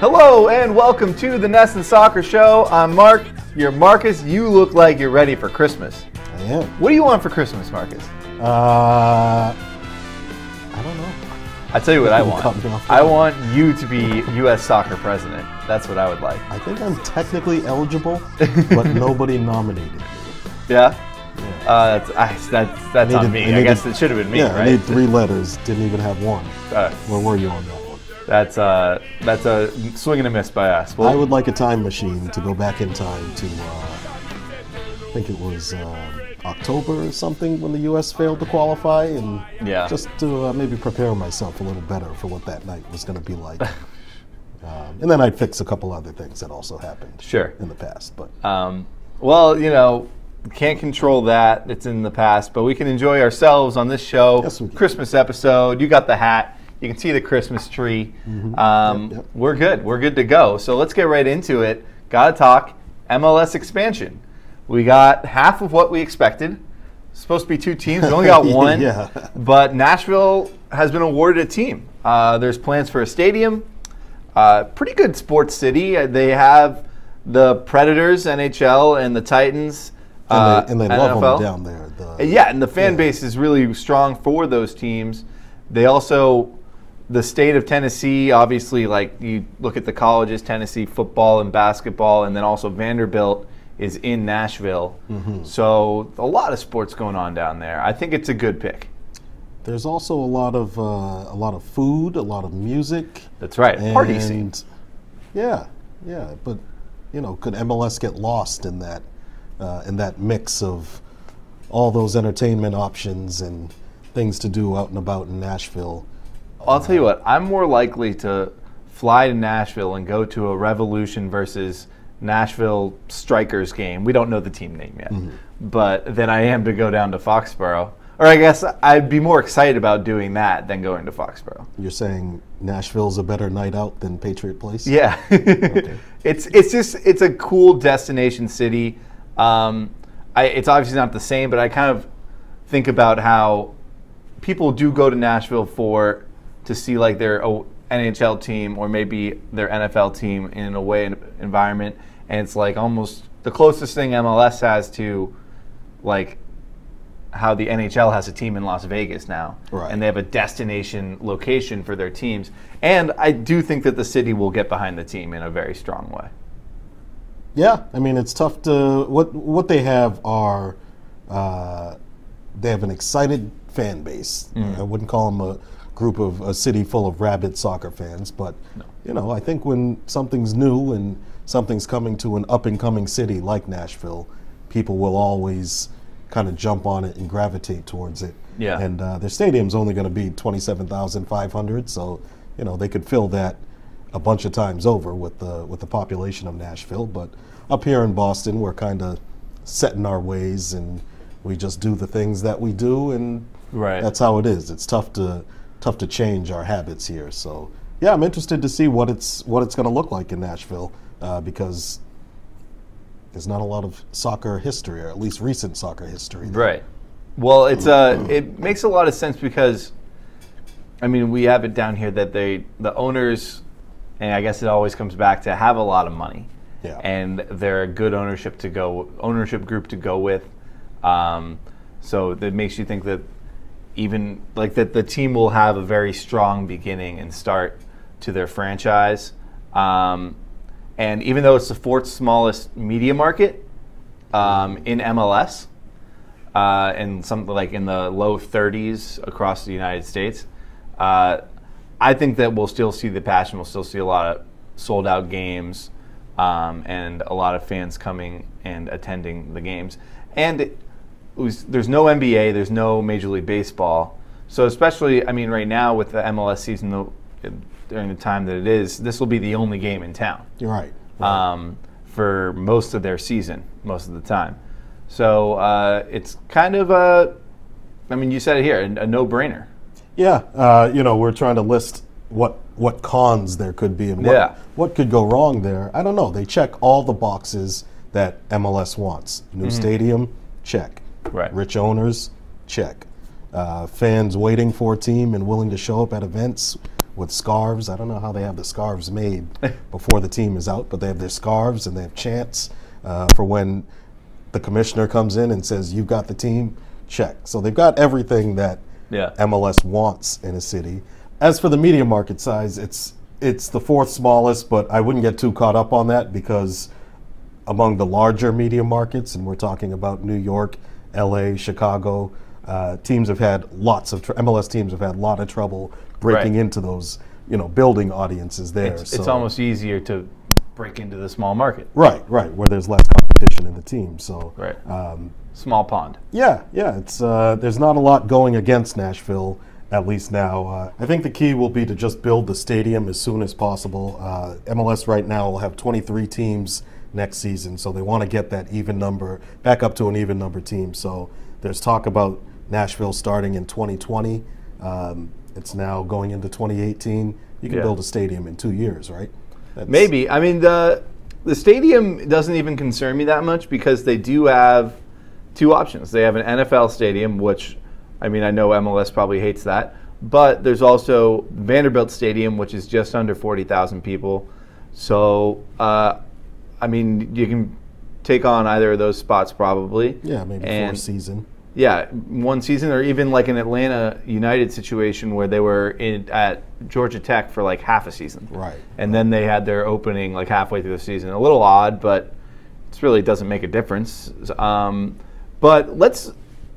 Hello and welcome to the NESN Soccer Show. I'm Mark. You're Marcus. You look like you're ready for Christmas. I am. What do you want for Christmas, Marcus? I don't know. I tell you what I want. I want you to be U.S. soccer president. That's what I would like. I think I'm technically eligible, but nobody nominated me. Yeah? That's on me. I guess it should have been me, right? I need 3 letters. Didn't even have one. Where were you on that one? That's a swing and a miss by us. I would like a time machine to go back in time to, I think it was October or something when the U.S. failed to qualify, and just to maybe prepare myself a little better for what that night was going to be like. And then I'd fix a couple other things that also happened in the past. But well, you know, can't control that. It's in the past, but we can enjoy ourselves on this show. Yes, we can. Christmas episode. You got the hat. You can see the Christmas tree. Yep. We're good. We're good to go. So let's get right into it. Gotta talk MLS expansion. We got half of what we expected. It's supposed to be 2 teams. We only got 1. But Nashville has been awarded a team. There's plans for a stadium. Pretty good sports city. They have the Predators, NHL, and the Titans. And they love NFL. them down there. And the fan base is really strong for those teams. They also, the state of Tennessee, obviously, like you look at the colleges, Tennessee football and basketball, and then also Vanderbilt is in Nashville. So a lot of sports going on down there. I think it's a good pick. There's also a lot of food, a lot of music. That's right, party scene. Yeah, but you know, could MLS get lost in that mix of all those entertainment options and things to do out and about in Nashville? I'll tell you what, I'm more likely to fly to Nashville and go to a Revolution versus Nashville Strikers game. We don't know the team name yet, but than I am to go down to Foxborough. Or I guess I'd be more excited about doing that than going to Foxborough. You're saying Nashville's a better night out than Patriot Place? Yeah. Okay. It's a cool destination city. It's obviously not the same, but I kind of think about how people do go to Nashville to see like their NHL team or maybe their NFL team in an away environment, and it's like almost the closest thing MLS has to like how the NHL has a team in Las Vegas now, and they have a destination location for their teams. And I do think that the city will get behind the team in a very strong way. Yeah, I mean, it's tough to what they have are they have an excited fan base. I wouldn't call them a city full of rabid soccer fans, but you know, I think when something's new and something's coming to an up and coming city like Nashville, people will always kind of jump on it and gravitate towards it. And their stadium's only going to be 27,500, so you know, they could fill that a bunch of times over with the population of Nashville. But up here in Boston, we're kind of set in our ways, and we just do the things that we do, and that's how it is. It's tough to change our habits here. So yeah, I'm interested to see what it's going to look like in Nashville, because there's not a lot of soccer history, or at least recent soccer history there. Right. Well, it makes a lot of sense because, I mean, we have it down here that the owners, and I guess it always comes back to have a lot of money, and they're a good ownership group to go with. So that makes you think that even like that the team will have a very strong beginning and start to their franchise. And even though it's the 4th smallest media market in MLS, and something like in the low 30s across the United States, I think that we'll still see the passion. We'll still see a lot of sold out games, and a lot of fans coming and attending the games. And there's no NBA, there's no Major League Baseball. So especially, I mean, right now with the MLS season, during the time that it is, this will be the only game in town. You're right. For most of their season, most of the time. So it's kind of I mean, you said it here, a no-brainer. Yeah, you know, we're trying to list what cons there could be and what could go wrong there. I don't know. They check all the boxes that MLS wants. New stadium, check. Rich owners, check. Fans waiting for a team and willing to show up at events, with scarves. I don't know how they have the scarves made before the team is out, but they have their scarves and they have chants for when the commissioner comes in and says, "You've got the team." Check. So they've got everything that MLS wants in a city. As for the media market size, it's the fourth smallest, but I wouldn't get too caught up on that because among the larger media markets, and we're talking about New York, LA, Chicago, teams have had lots of MLS teams have had a lot of trouble breaking into those, building audiences there. It's almost easier to break into the small market. Right, where there's less competition in the team. So small pond. Yeah, it's there's not a lot going against Nashville, at least now. I think the key will be to just build the stadium as soon as possible. MLS right now will have 23 teams next season, so they want to get that even number back up to an even number team. So there's talk about Nashville starting in 2020. It's now going into 2018. You can build a stadium in 2 years, right? Maybe. I mean, the stadium doesn't even concern me that much because they do have two options. They have an NFL stadium, which, I mean, I know MLS probably hates that, but there's also Vanderbilt Stadium, which is just under 40,000 people. So, I mean, you can take on either of those spots probably. Yeah, maybe for a season. Yeah, one season, or even like an Atlanta United situation where they were at Georgia Tech for like half a season. Right. And then they had their opening like halfway through the season. A little odd, but it really doesn't make a difference. But let's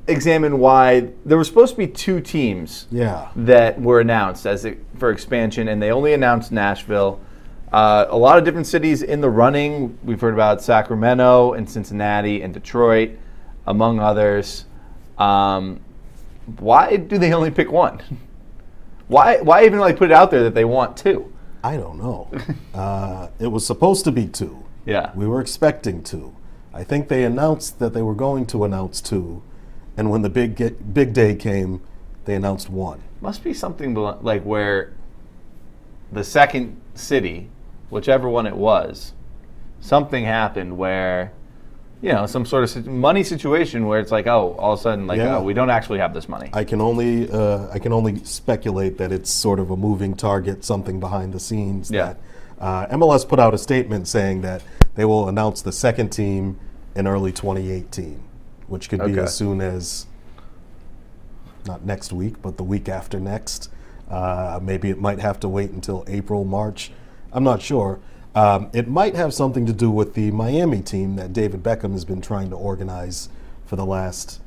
examine why there were supposed to be two teams that were announced for expansion, and they only announced Nashville. A lot of different cities in the running. We've heard about Sacramento and Cincinnati and Detroit, among others. Why do they only pick one? Why even like put it out there that they want two? I don't know. It was supposed to be two. Yeah. We were expecting two. I think they announced that they were going to announce two, and when the big day came, they announced one. Must be something like where the second city, whichever one it was, something happened where, some sort of money situation where it's like, oh, all of a sudden, like, oh, we don't actually have this money. I can only speculate that it's sort of a moving target, something behind the scenes. Yeah. That MLS put out a statement saying that they will announce the second team in early 2018, which could be as soon as, not next week, but the week after next. Maybe it might have to wait until April, March. I'm not sure. It might have something to do with the Miami team that David Beckham has been trying to organize for the last,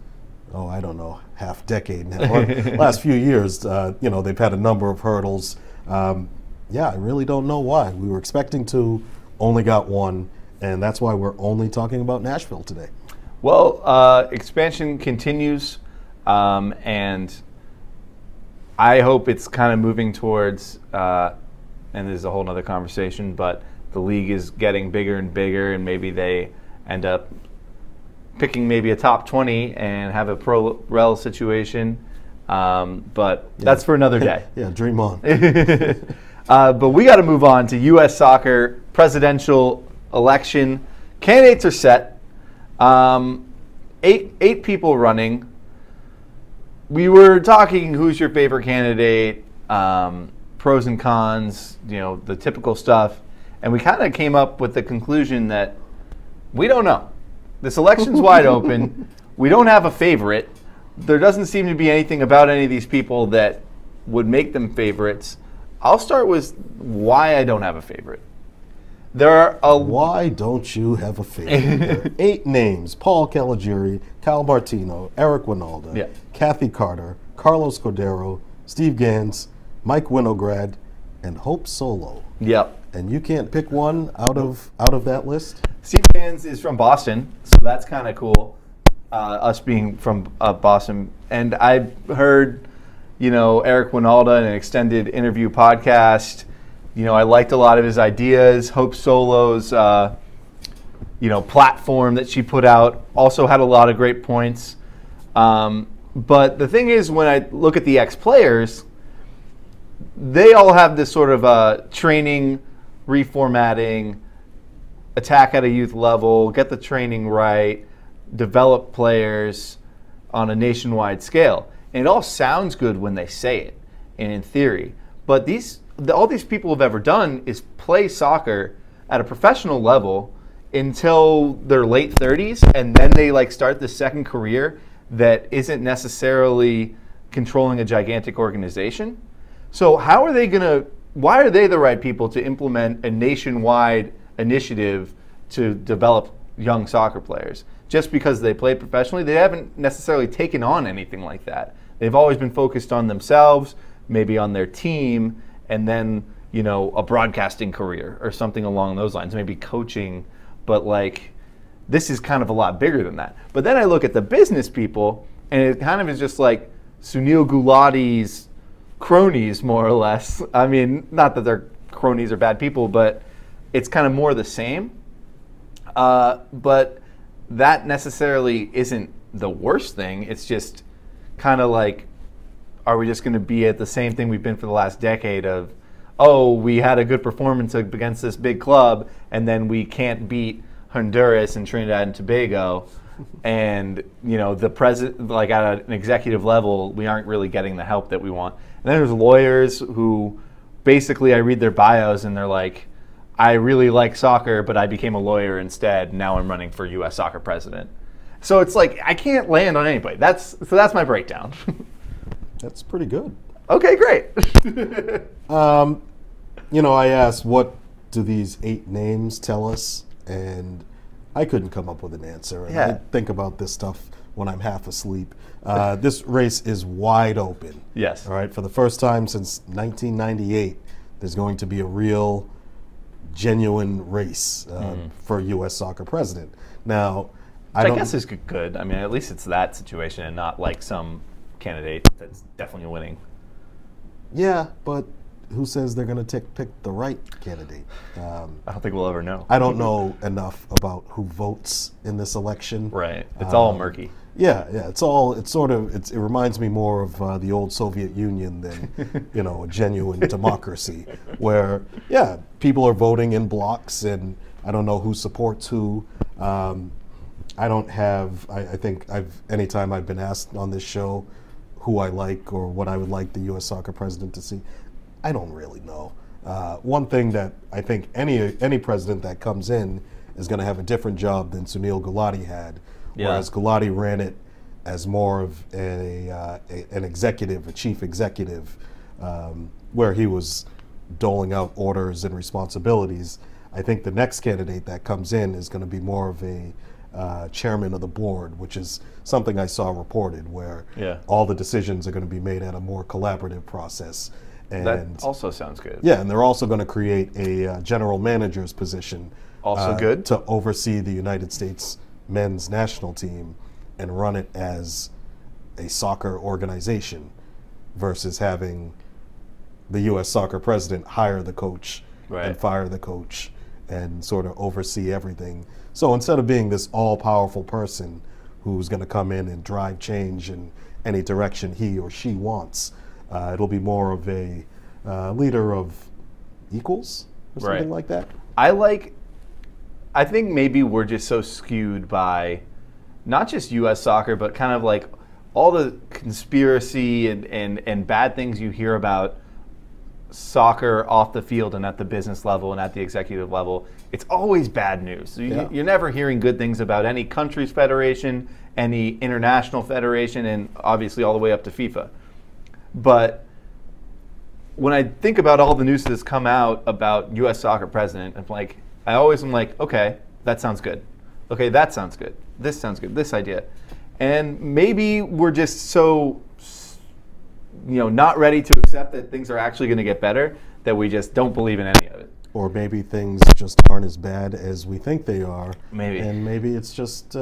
I don't know, half decade now, or last few years. They've had a number of hurdles. I really don't know why. We were expecting two, only got one, and that's why we're only talking about Nashville today. Well, expansion continues, and I hope it's kind of moving towards, and this is a whole other conversation, but the league is getting bigger and bigger, and maybe they end up picking maybe a top 20 and have a pro-rel situation. But that's for another day. Yeah, dream on. But we got to move on to U.S. soccer presidential election. Candidates are set. 8 people running. We were talking who's your favorite candidate, pros and cons, the typical stuff. And we kind of came up with the conclusion that we don't know. This election's wide open. We don't have a favorite. There doesn't seem to be anything about any of these people that would make them favorites. I'll start with why I don't have a favorite. Why don't you have a favorite? There are 8 names: Paul Caligiuri, Cal Martino, Eric Winalda, Kathy Carter, Carlos Cordero, Steve Gans, Mike Winograd, and Hope Solo. Yep. And you can't pick one out of that list? Steve Gans is from Boston, so that's kind of cool, us being from Boston. And I heard, Eric Winalda in an extended interview podcast. I liked a lot of his ideas. Hope Solo's, platform that she put out also had a lot of great points. But the thing is, when I look at the ex-players, they all have this sort of training, reformatting, attack at a youth level, get the training right, develop players on a nationwide scale. And it all sounds good when they say it and in theory. But all these people have ever done is play soccer at a professional level until their late 30s, and then they like start the second career that isn't necessarily controlling a gigantic organization. So how are they why are they the right people to implement a nationwide initiative to develop young soccer players? Just because they play professionally, they haven't necessarily taken on anything like that. They've always been focused on themselves, maybe on their team, and then, you know, a broadcasting career or something along those lines, maybe coaching. But like, this is kind of a lot bigger than that. But then I look at the business people, and it kind of is just like Sunil Gulati's cronies, more or less. I mean, not that they're cronies or bad people, but it's kind of more the same. But that necessarily isn't the worst thing. It's just kind of like, are we just going to be at the same thing we've been for the last decade of, oh, we had a good performance against this big club, and then we can't beat Honduras and Trinidad and Tobago, and you know, the president, like at an executive level, we aren't really getting the help that we want. And then there's lawyers who basically, I read their bios and they're like, I really like soccer, but I became a lawyer instead. Now I'm running for U.S. soccer president. So it's like, I can't land on anybody. So that's my breakdown. That's pretty good. Okay, great. You know, I asked, what do these 8 names tell us? And I couldn't come up with an answer. And I think about this stuff when I'm half asleep. This race is wide open. Yes. All right. For the first time since 1998, there's going to be a real, genuine race for U.S. soccer president. Now, I guess is good. I mean, at least it's that situation and not like some candidate that's definitely winning. Yeah, but who says they're going to pick the right candidate? I don't think we'll ever know. I don't know enough about who votes in this election. Right. It's all murky. Yeah. It reminds me more of the old Soviet Union than, you know, a genuine democracy where, people are voting in blocks, and I don't know who supports who. I think anytime I've been asked on this show who I like or what I would like the U.S. soccer president to see, I don't really know. One thing that I think any president that comes in is going to have a different job than Sunil Gulati had, whereas Gulati ran it as more of an executive, a chief executive, where he was doling out orders and responsibilities. I think the next candidate that comes in is going to be more of a chairman of the board, which is something I saw reported, where all the decisions are going to be made at a more collaborative process. And that also sounds good. Yeah, and they're also going to create a general manager's position. Also good. To oversee the United States men's national team and run it as a soccer organization versus having the U.S. soccer president hire the coach and fire the coach and sort of oversee everything. So instead of being this all-powerful person who's going to come in and drive change in any direction he or she wants, it'll be more of a leader of equals or something like that. I think maybe we're just so skewed by not just U.S. soccer, but kind of like all the conspiracy and bad things you hear about soccer off the field and at the business level and at the executive level. It's always bad news. You're never hearing good things about any country's federation, any international federation, and obviously all the way up to FIFA. But when I think about all the news that's come out about U.S. soccer president, I always am like, okay, that sounds good. Okay, that sounds good. This sounds good. This idea. And maybe we're just so, not ready to accept that things are actually going to get better that we just don't believe in any of it. Or maybe things just aren't as bad as we think they are. Maybe. And maybe it's just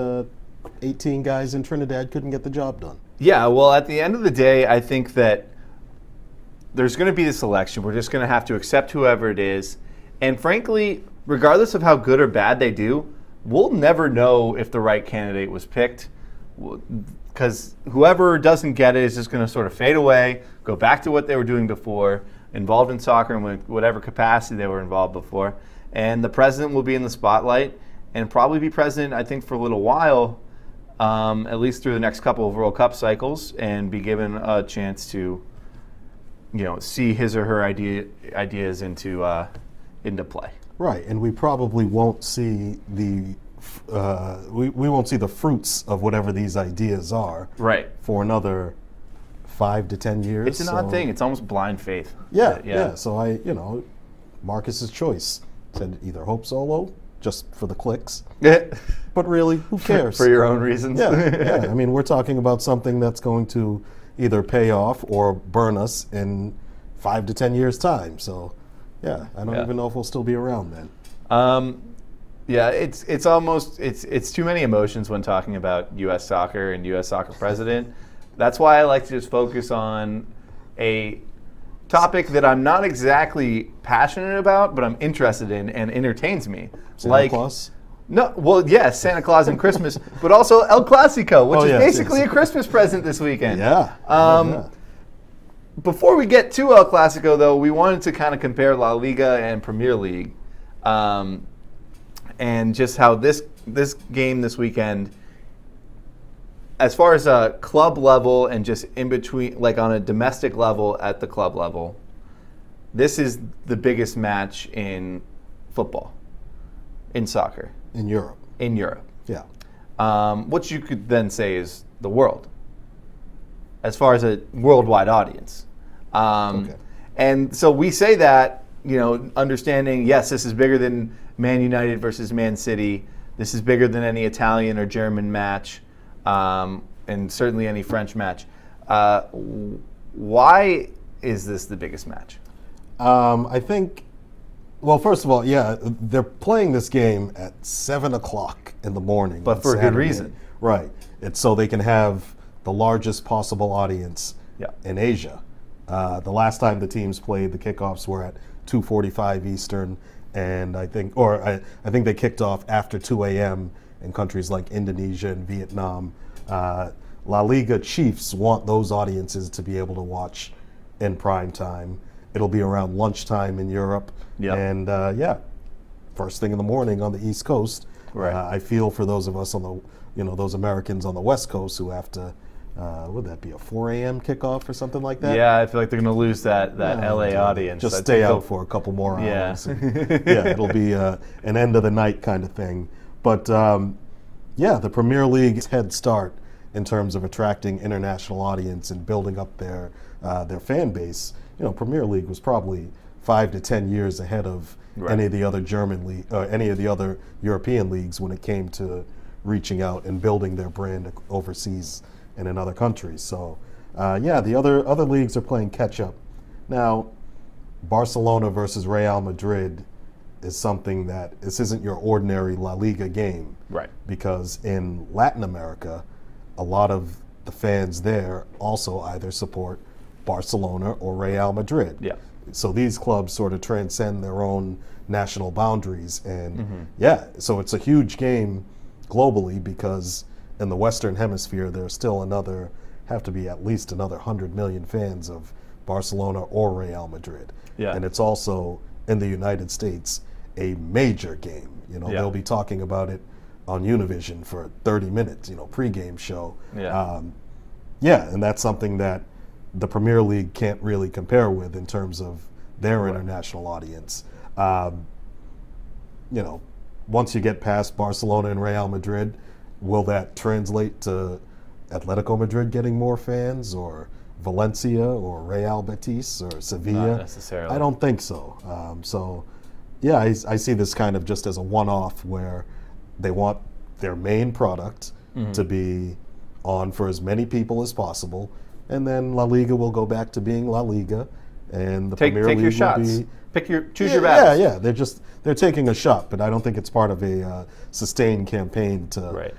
18 guys in Trinidad couldn't get the job done. Yeah, well, at the end of the day, I think that there's going to be this election. We're just going to have to accept whoever it is. And frankly, regardless of how good or bad they do, we'll never know if the right candidate was picked, because whoever doesn't get it is just going to sort of fade away, go back to what they were doing before, involved in soccer in whatever capacity they were involved before. And the president will be in the spotlight and probably be president, I think, for a little while, at least through the next couple of World Cup cycles, and be given a chance to see his or her ideas into play. Right, and we probably won't see the we won't see the fruits of whatever these ideas are. Right. For another 5 to 10 years. It's an odd thing. It's almost blind faith. Yeah. So Marcus's choice said either Hope Solo just for the clicks, but really, who cares? For your own reasons. Yeah. I mean, we're talking about something that's going to either pay off or burn us in 5 to 10 years' time. So, yeah, I don't even know if we'll still be around then. Yeah, it's almost it's too many emotions when talking about U.S. soccer and U.S. soccer president. That's why I like to just focus on a topic that I'm not exactly passionate about, but I'm interested in and entertains me. Santa Claus? No, well, yes, Santa Claus and Christmas, but also El Clasico, which is basically a Christmas present this weekend. Yeah. Before we get to El Clasico, though, we wanted to kind of compare La Liga and Premier League, and just how this game this weekend, as far as a club level and just in between, like on a domestic level at the club level, this is the biggest match in football, in soccer. In Europe. In Europe. Yeah. What you could then say is the world, as far as a worldwide audience. Okay. And so we say that, understanding, yes, this is bigger than Man United versus Man City. This is bigger than any Italian or German match. And certainly any French match. Why is this the biggest match? I think, well, first of all, they're playing this game at 7 o'clock in the morning. But for a good reason. Right. It's so they can have the largest possible audience in Asia. The last time the teams played, the kickoffs were at 2:45 Eastern, and I think they kicked off after 2 a.m. in countries like Indonesia and Vietnam. La Liga chiefs want those audiences to be able to watch in prime time. It'll be around lunchtime in Europe. And first thing in the morning on the East Coast. Right. I feel for those of us on the, those Americans on the West Coast who have to, would that be a 4 a.m. kickoff or something like that? Yeah, I feel like they're going to lose that LA audience. Just stay out for a couple more hours. It'll be an end of the night kind of thing. But the Premier League's head start in terms of attracting international audience and building up their fan base. Premier League was probably 5 to 10 years ahead of any of the other German league or any of the other European leagues when it came to reaching out and building their brand overseas and in other countries. So, the other leagues are playing catch up. Now, Barcelona versus Real Madrid is something that this isn't your ordinary La Liga game. Right. Because in Latin America, a lot of the fans there also either support Barcelona or Real Madrid. Yeah. So these clubs sort of transcend their own national boundaries. And so it's a huge game globally because in the Western Hemisphere, there's still have to be at least another 100 million fans of Barcelona or Real Madrid. Yeah. And it's also in the United States a major game. They'll be talking about it on Univision for 30 minutes, pregame show. And that's something that the Premier League can't really compare with in terms of their international audience. Once you get past Barcelona and Real Madrid, will that translate to Atletico Madrid getting more fans, or Valencia, or Real Betis, or Sevilla? Not necessarily. I don't think so. I see this kind of just as a one-off where they want their main product to be on for as many people as possible, and then La Liga will go back to being La Liga, and the Premier League your shots. will be Choose your battles. Yeah. They're taking a shot, but I don't think it's part of a sustained campaign to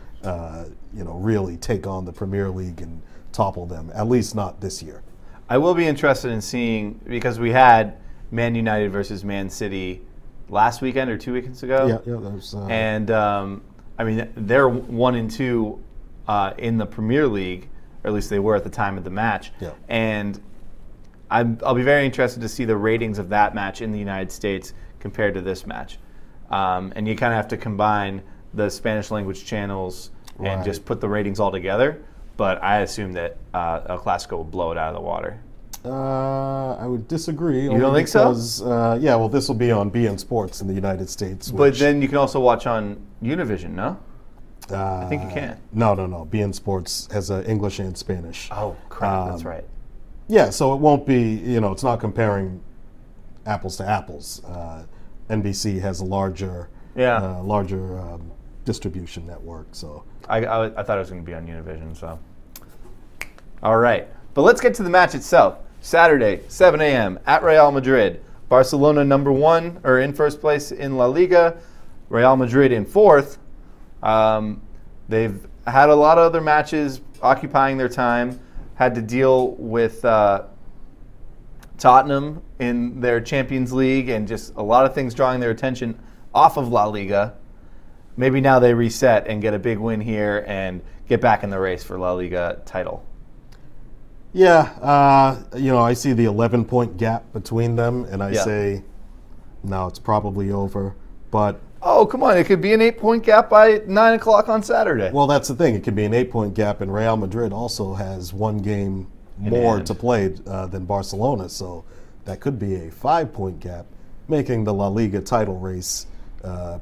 really take on the Premier League and topple them. At least not this year. I will be interested in seeing, because we had Man United versus Man City last weekend or 2 weekends ago. Yeah. That was, and they're 1 and 2 in the Premier League, or at least they were at the time of the match. Yeah. And I'll be very interested to see the ratings of that match in the United States compared to this match. And you kind of have to combine the Spanish language channels and just put the ratings all together. But I assume that El Clasico will blow it out of the water. I would disagree. You don't think so? Yeah, well, this will be on BEANE Sports in the United States. But then you can also watch on Univision, no? I think you can. No. BEANE Sports has English and Spanish. Oh, crap, that's right. Yeah, so it won't be, it's not comparing apples to apples. NBC has a larger distribution network. So I thought it was going to be on Univision. So, all right, but let's get to the match itself. Saturday, 7 a.m. at Real Madrid. Barcelona #1 or in first place in La Liga. Real Madrid in fourth. They've had a lot of other matches occupying their time. Had to deal with Tottenham in their Champions League and just a lot of things drawing their attention off of La Liga. Maybe now they reset and get a big win here and get back in the race for La Liga title. Yeah, I see the 11-point gap between them, and I say, no, it's probably over. But oh, come on, it could be an 8-point gap by 9 o'clock on Saturday. Well, that's the thing. It could be an 8-point gap, and Real Madrid also has one game more to play than Barcelona, so that could be a 5-point gap, making the La Liga title race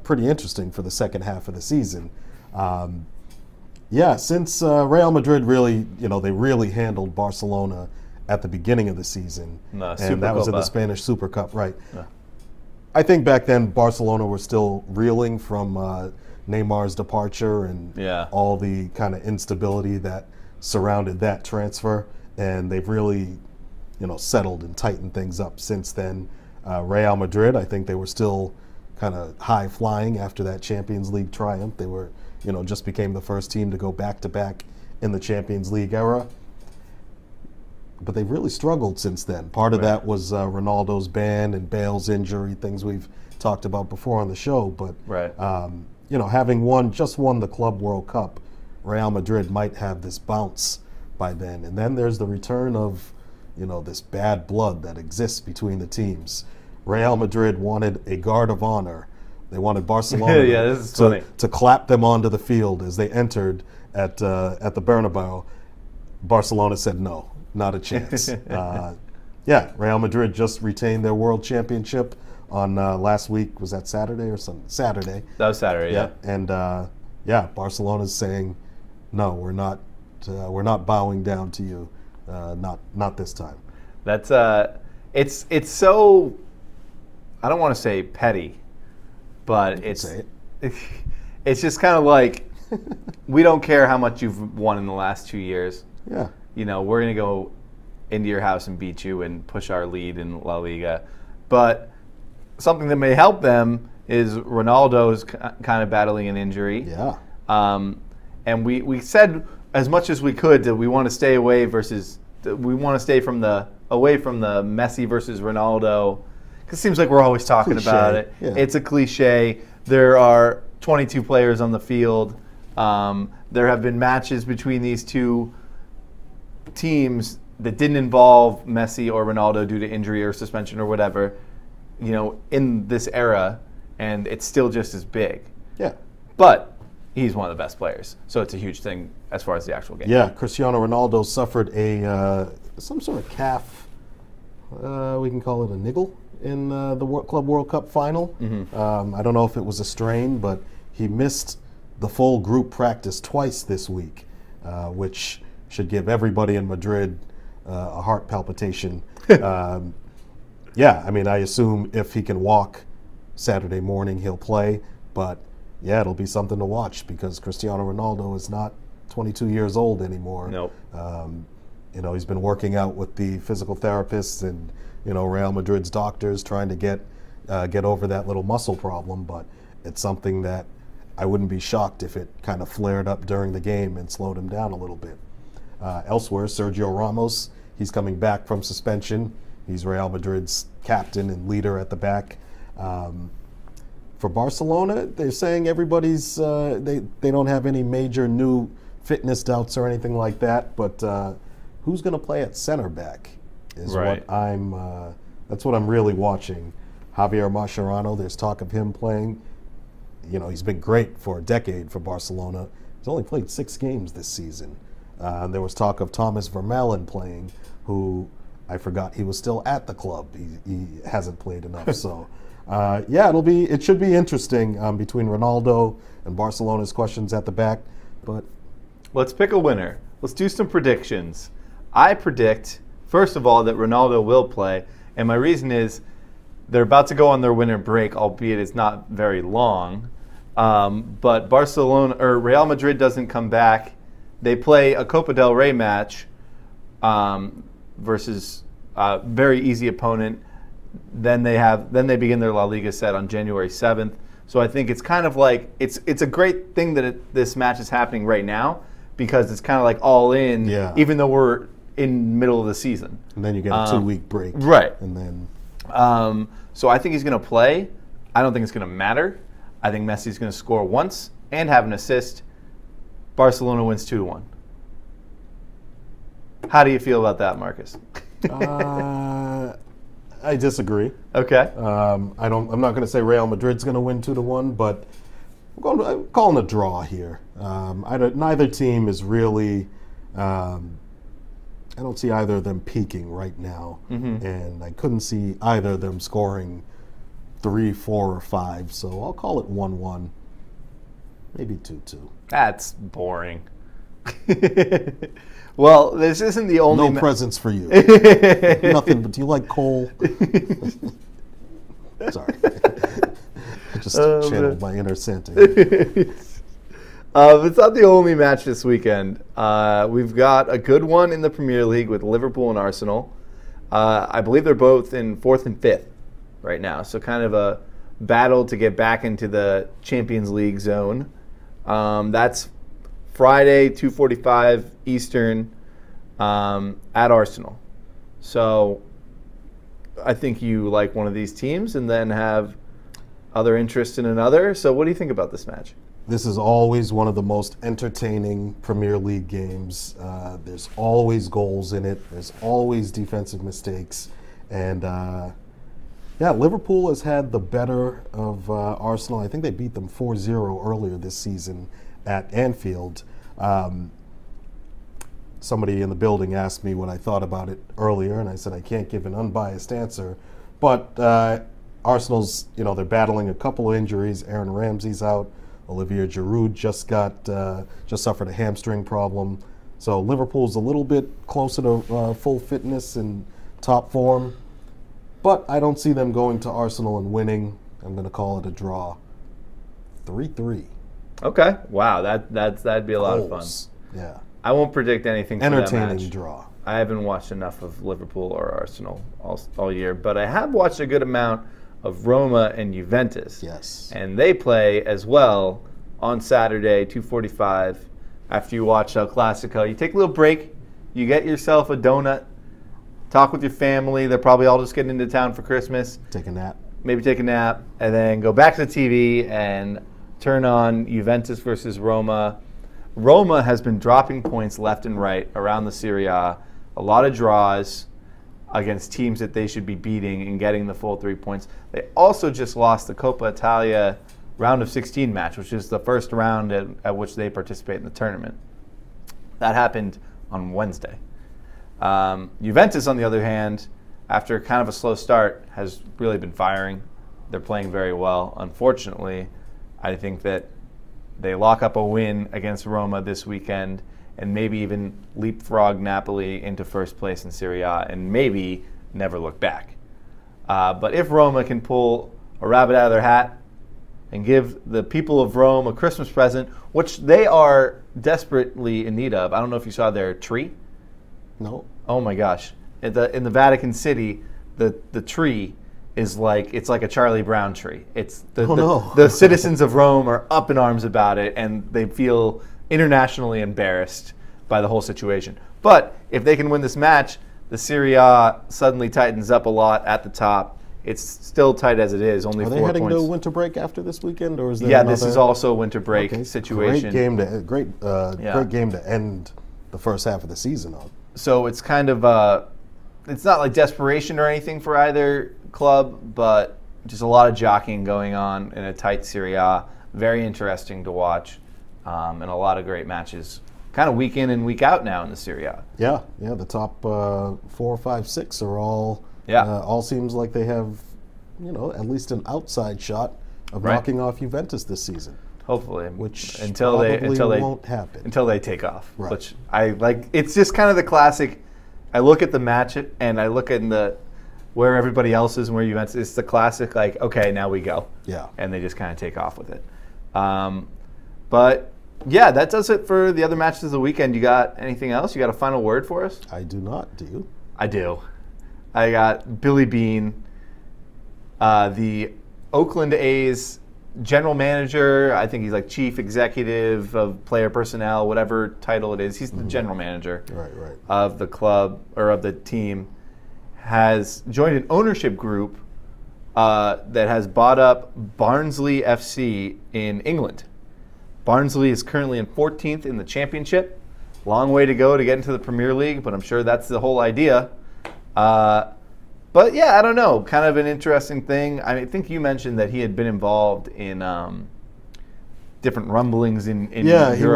pretty interesting for the second half of the season. Since Real Madrid really, they really handled Barcelona at the beginning of the season, and that was in the Spanish Super Cup, right? Yeah. I think back then Barcelona were still reeling from Neymar's departure and all the kind of instability that surrounded that transfer, and they've really, settled and tightened things up since then. Real Madrid, I think they were still kind of high flying after that Champions League triumph. They were, just became the first team to go back-to-back in the Champions League era. But they've really struggled since then. Part of that was Ronaldo's ban and Bale's injury, things we've talked about before on the show. But, having just won the Club World Cup, Real Madrid might have this bounce by then. And then there's the return of, this bad blood that exists between the teams. Real Madrid wanted a guard of honor. They wanted Barcelona to clap them onto the field as they entered at the Bernabeu. Barcelona said no, not a chance. Real Madrid just retained their world championship on last week. Was that Saturday or something? Saturday. That was Saturday, yeah. And Barcelona's saying, no, we're not bowing down to you, not this time. That's it's so, I don't want to say petty, but it's just kind of like, we don't care how much you've won in the last 2 years. Yeah. We're going to go into your house and beat you and push our lead in La Liga. But something that may help them is Ronaldo's kind of battling an injury. Yeah. And we said as much as we could that we want to stay away from the Messi versus Ronaldo. Because it seems like we're always talking about it. Yeah. It's a cliche. There are 22 players on the field. There have been matches between these two teams that didn't involve Messi or Ronaldo due to injury or suspension or whatever, in this era, and it's still just as big. Yeah. But he's one of the best players, so it's a huge thing as far as the actual game. Yeah, Cristiano Ronaldo suffered some sort of calf, we can call it a niggle, in the Club World Cup final. Mm-hmm. I don't know if it was a strain, but he missed the full group practice twice this week, which should give everybody in Madrid a heart palpitation. I assume if he can walk Saturday morning, he'll play. But, it'll be something to watch because Cristiano Ronaldo is not 22 years old anymore. Nope. He's been working out with the physical therapists and, Real Madrid's doctors trying to get over that little muscle problem. But it's something that I wouldn't be shocked if it kind of flared up during the game and slowed him down a little bit. Elsewhere, Sergio Ramos, he's coming back from suspension. He's Real Madrid's captain and leader at the back. For Barcelona, they're saying everybody's they don't have any major new fitness doubts or anything like that. But who's going to play at center back is what that's what I'm really watching. Javier Mascherano, there's talk of him playing. He's been great for a decade for Barcelona. He's only played 6 games this season. There was talk of Thomas Vermaelen playing, who I forgot he was still at the club. He hasn't played enough. So, yeah, it should be interesting between Ronaldo and Barcelona's questions at the back. But let's pick a winner. Let's do some predictions. I predict, first of all, that Ronaldo will play, and my reason is they're about to go on their winter break, albeit it's not very long. But Barcelona or Real Madrid doesn't come back. They play a Copa del Rey match versus a very easy opponent. Then they begin their La Liga set on January 7th. So I think it's kind of like it's a great thing that this match is happening right now, because it's kind of like all in, even though we're in the middle of the season. And then you get a 2-week break. Right. And then so I think he's going to play. I don't think it's going to matter. I think Messi's going to score once and have an assist. Barcelona wins 2-1. How do you feel about that, Marcus? I disagree. Okay. I'm not going to say Real Madrid's going to win 2-1, but I'm calling a draw here. Neither team is really. I don't see either of them peaking right now, and I couldn't see either of them scoring 3, 4, or 5. So I'll call it 1-1, maybe 2-2. That's boring. Well, this isn't the only. No presents for you. Nothing. But do you like coal? Sorry, I just channeled my inner Santa. It's not the only match this weekend. We've got a good one in the Premier League with Liverpool and Arsenal. I believe they're both in 4th and 5th right now, so kind of a battle to get back into the Champions League zone. That's Friday, 2:45 Eastern, at Arsenal. So I think you like one of these teams and then have other interest in another. So what do you think about this match? This is always one of the most entertaining Premier League games. There's always goals in it. There's always defensive mistakes. And, yeah, Liverpool has had the better of Arsenal. I think they beat them 4-0 earlier this season at Anfield. Somebody in the building asked me what I thought about it earlier, and I said I can't give an unbiased answer. But Arsenal's, they're battling a couple of injuries. Aaron Ramsey's out. Olivier Giroud just suffered a hamstring problem. So Liverpool's a little bit closer to full fitness and top form. But I don't see them going to Arsenal and winning. I'm going to call it a draw. 3-3. Okay. Wow, that'd be a lot of fun. Yeah. I won't predict anything for that match. Entertaining draw. I haven't watched enough of Liverpool or Arsenal all year, but I have watched a good amount of Roma and Juventus. Yes. And they play as well on Saturday, 2:45, after you watch El Clasico. You take a little break, you get yourself a donut, talk with your family. They're probably all just getting into town for Christmas. Take a nap. Maybe take a nap, and then go back to the TV and turn on Juventus versus Roma. Roma has been dropping points left and right around the Serie A. A lot of draws against teams that they should be beating and getting the full 3 points. They also just lost the Coppa Italia round of 16 match, which is the first round at which they participate in the tournament. That happened on Wednesday. Juventus, on the other hand, after kind of a slow start, has really been firing. They're playing very well. Unfortunately, I think that they lock up a win against Roma this weekend and maybe even leapfrog Napoli into first place in Serie A and maybe never look back. But if Roma can pull a rabbit out of their hat and give the people of Rome a Christmas present, which they are desperately in need of. I don't know if you saw their tree. No. Oh my gosh. In the Vatican City, the tree is like a Charlie Brown tree. It's the citizens of Rome are up in arms about it, and they feel internationally embarrassed by the whole situation. But if they can win this match, the Serie A suddenly tightens up a lot at the top. It's still tight as it is, only 4 points. Are they heading to winter break after this weekend, or is there this is also a winter break situation. Great game to end the first half of the season on. So it's kind of it's not like desperation or anything for either club, but just a lot of jockeying going on in a tight Serie A. Very interesting to watch, and a lot of great matches kind of week in and week out now in the Serie A. Yeah, the top 4, 5, 6 are all. All seems like they have, at least an outside shot of knocking off Juventus this season. Hopefully, which until they won't happen until they take off. Right. Which I like. It's just kind of the classic. I look at the match and I look at where everybody else is and where Juventus. It's the classic, like, okay, now we go. Yeah. And they just kind of take off with it. But yeah, that does it for the other matches of the weekend. You got anything else? You got a final word for us? I do not. Do you? I do. I got Billy Beane, the Oakland A's general manager. I think he's like chief executive of player personnel, whatever title it is. He's the general manager of the club or of the team. Has joined an ownership group that has bought up Barnsley FC in England. Barnsley is currently in 14th in the championship. Long way to go to get into the Premier League, but I'm sure that's the whole idea. But yeah, I don't know. Kind of an interesting thing. I think you mentioned that he had been involved in different rumblings in Europe. He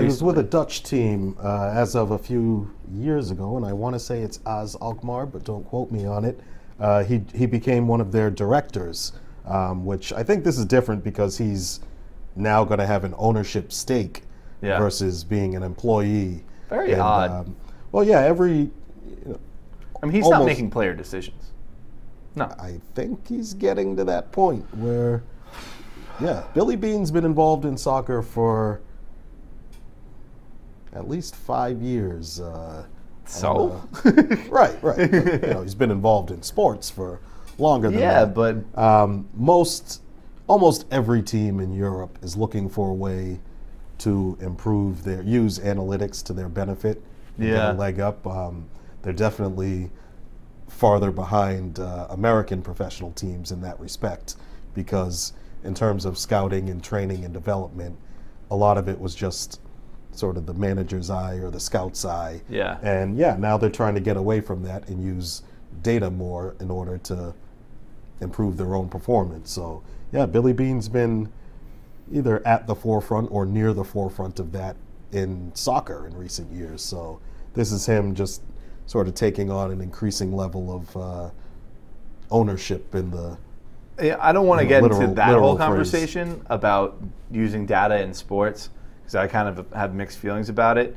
was with a Dutch team as of a few years ago, and I want to say it's AS Alkmaar, but don't quote me on it. He became one of their directors, which I think this is different because he's now going to have an ownership stake versus being an employee. Very odd. I mean, he's not making player decisions. No. I think he's getting to that point where, Billy Beane's been involved in soccer for at least 5 years. Right. He's been involved in sports for longer than that. But almost every team in Europe is looking for a way to use analytics to their benefit, and get a leg up. They're definitely farther behind American professional teams in that respect, because in terms of scouting and training and development, a lot of it was just sort of the manager's eye or the scout's eye. Yeah. And now they're trying to get away from that and use data more in order to improve their own performance. So Billy Beane's been either at the forefront or near the forefront of that in soccer in recent years. So this is him just sort of taking on an increasing level of ownership in the. I don't want to get into that whole conversation about using data in sports, because I kind of have mixed feelings about it.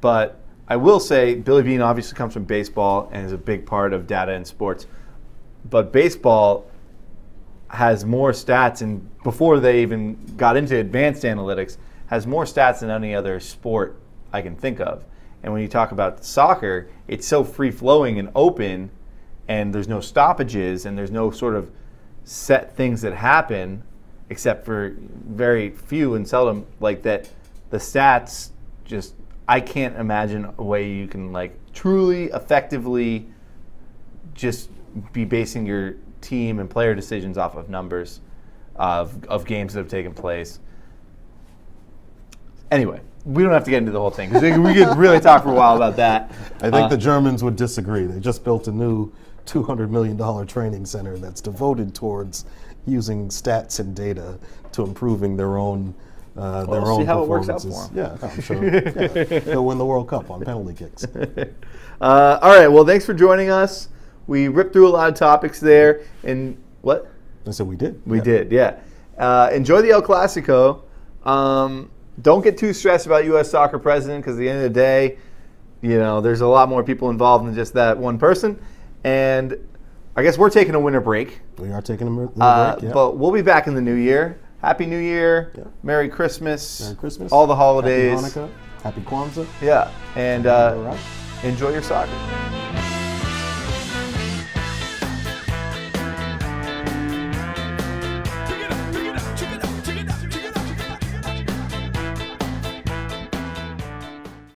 But I will say Billy Beane obviously comes from baseball and is a big part of data in sports. But baseball has more stats, and before they even got into advanced analytics, has more stats than any other sport I can think of. And when you talk about soccer, it's so free-flowing and open, and there's no stoppages, and there's no sort of set things that happen, except for very few and seldom, like that. The stats just, I can't imagine a way you can like truly effectively just be basing your team and player decisions off of numbers of games that have taken place. Anyway, we don't have to get into the whole thing, because we could really talk for a while about that. I think the Germans would disagree. They just built a new $200 million training center that's devoted towards using stats and data to improving their own see how it works out for them. Yeah, I'm sure. They'll win the World Cup on penalty kicks. All right, well, thanks for joining us. We ripped through a lot of topics there. And what? I said we did. We did, yeah. Enjoy the El Clasico. Don't get too stressed about U.S. soccer president, because at the end of the day, there's a lot more people involved than just that one person. And I guess we're taking a winter break. We are taking a winter break, yeah. But we'll be back in the new year. Happy New Year. Yeah. Merry Christmas. Merry Christmas. All the holidays. Happy Hanukkah. Happy Kwanzaa. Yeah. And all right. Enjoy your soccer.